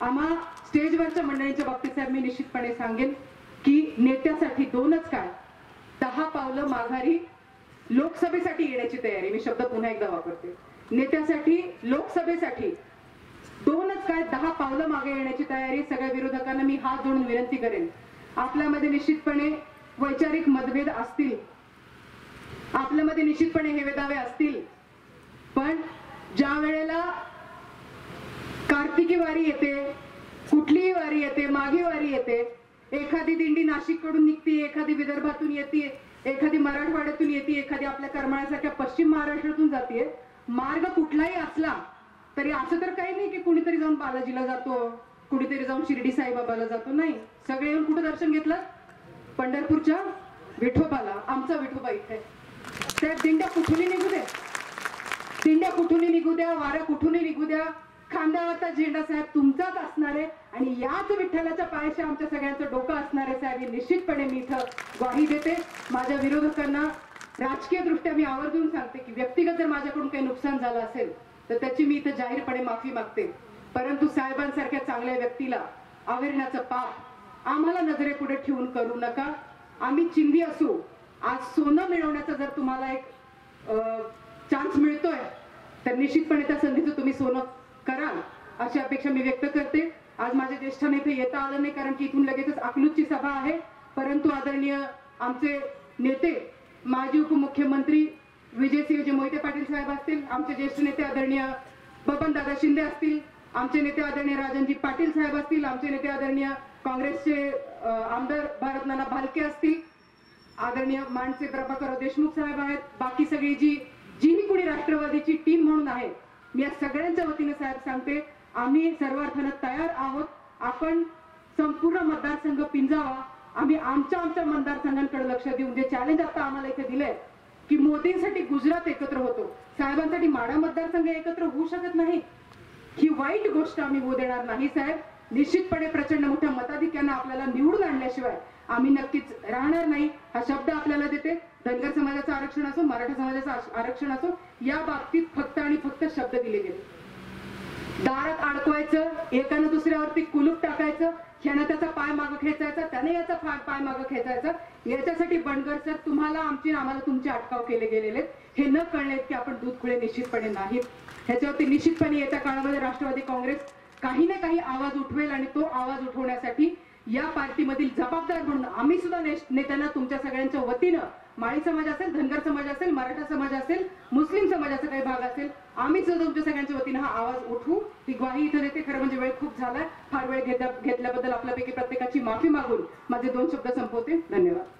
आम्हा स्टेजवरच्या मंडळींच्या बाबतीत साहेब मी निश्चितपणे सांगेन की नेत्यासाठी दोनच काय 10 पावलं माघारी लोकसभेसाठी येण्याची तयारी. मी शब्द पुन्हा एकदा वापरते. नेत्यासाठी लोकसभेसाठी दोनच काय 10 पावलं मागे येण्याची तयारी. सगळ्या विरोधकांना मी हात जोडून विनंती करेन, आपल्यामध्ये निश्चितपणे वैचारिक मतभेद असतील, आपल्यामध्ये निश्चितपणे हे वेदावे असतील, पण ज्या वेळेला कार्तिकी वारी येते, कुठलीही वारी येते, माघी वारी येते, एखादी दिंडी नाशिक कडून निघते, एखादी विदर्भातून येते, एखादी मराठवाड्यातून येते, एखादी आपल्या करमाळ्यासारख्या पश्चिम महाराष्ट्रातून जाते, मार्ग कुठलाही असला तरी असं तर काही नाही की कुणीतरी जाऊन बालाजीला जातो, कुणीतरी जाऊन शिर्डी साईबाबाला जातो. नाही, सगळे येऊन कुठं दर्शन घेतलं? पंढरपूरच्या विठोबाला. आमचा विठोबा इथे. त्या दिंड्या कुठूनही निघू द्या, दिंड्या कुठूनही निघू द्या, वाऱ्या कुठूनही निघू द्या, खांद्यावरचा झेंडा साहेब तुमचाच असणार आहे आणि याच विठ्ठलाच्या पायाशी आमच्या सगळ्यांचं डोकं असणार आहे साहेब. निश्चितपणे मी इथं ग्वाही देते. माझ्या विरोधकांना राजकीय दृष्ट्या मी आवर्जून सांगते की व्यक्तिगत जर माझ्याकडून काही नुकसान झालं असेल तर त्याची मी इथं जाहीरपणे माफी मागते, परंतु साहेबांसारख्या चांगल्या व्यक्तीला अवहेलनाचं पाप आम्हाला नजरेपुढे ठेवून करू नका. आम्ही चिंधी असू, आज सोनं मिळवण्याचा जर तुम्हाला एक चान्स मिळतोय तर निश्चितपणे त्या संधीचं तुम्ही सोनं कराल अशी अपेक्षा मी व्यक्त करते. आज माझ्या ज्येष्ठांना इथे येता आलं नाही कारण की इथून लगेचच अकलूजची सभा आहे, परंतु आदरणीय आमचे नेते माजी उपमुख्यमंत्री विजयसिंहजी मोहिते पाटील साहेब असतील, आमचे ज्येष्ठ नेते आदरणीय बबनदादा शिंदे असतील, आमचे नेते आदरणीय राजनजी पाटील साहेब असतील, आमचे नेते आदरणीय काँग्रेसचे आमदार भारतनाना भालके असतील, आदरणीय मानसे प्रभाकरराव देशमुख साहेब आहेत, बाकी सगळी जी कोणी राष्ट्रवादीची टीम म्हणून आहे, मी या सगळ्यांच्या वतीने साहेब सांगते आम्ही सर्व अर्थानं तयार आहोत. आपण संपूर्ण मतदारसंघ पिंजावा. आम्ही आमच्या मतदारसंघांकडे लक्ष देऊन जे चॅलेंज आता आम्हाला इथे दिलंय की मोदींसाठी गुजरात एकत्र होतो, साहेबांसाठी माढा मतदारसंघ एकत्र होऊ शकत नाही, ही वाईट गोष्ट आम्ही होऊ देणार नाही साहेब. निश्चितपणे प्रचंड मोठ्या मताधिक्याने आपल्याला निवडून आणल्याशिवाय आम्ही नक्कीच राहणार नाही हा शब्द आपल्याला देते. धनगर समाजाचं आरक्षण असो, मराठा समाजाचं आरक्षण असो, या बाबतीत फक्त आणि फक्त शब्द दिले गेले. दारात अडकवायचं, एकानं दुसऱ्यावरती कुलूप टाकायचं, ह्यानं त्याचा पाय मागं खेचायचा, त्याने याचा पाय मागं खेचायचा. याच्यासाठी बनगर सर तुम्हाला आम्हाला तुमचे अटकाव केले गेलेले हे न कळले की आपण दूधखुळे निश्चितपणे नाहीत. ह्याच्यावरती निश्चितपणे येत्या काळामध्ये राष्ट्रवादी काँग्रेस काही ना काही आवाज उठवेल आणि तो आवाज उठवण्यासाठी या पार्टीमधील जबाबदार म्हणून आम्ही सुद्धा नेत्यांना तुमच्या सगळ्यांच्या वतीनं, माळी समाज असेल, धनगर समाज असेल, मराठा समाज असेल, मुस्लिम समाजाचा काही भाग असेल, आम्ही सुद्धा तुमच्या सगळ्यांच्या वतीनं हा आवाज उठवू. ही ग्वाही इथं देते. खरं म्हणजे वेळ खूप झालाय. फार वेळ घेतल्याबद्दल आपल्यापैकी प्रत्येकाची माफी मागून माझे 2 शब्द संपवते. धन्यवाद.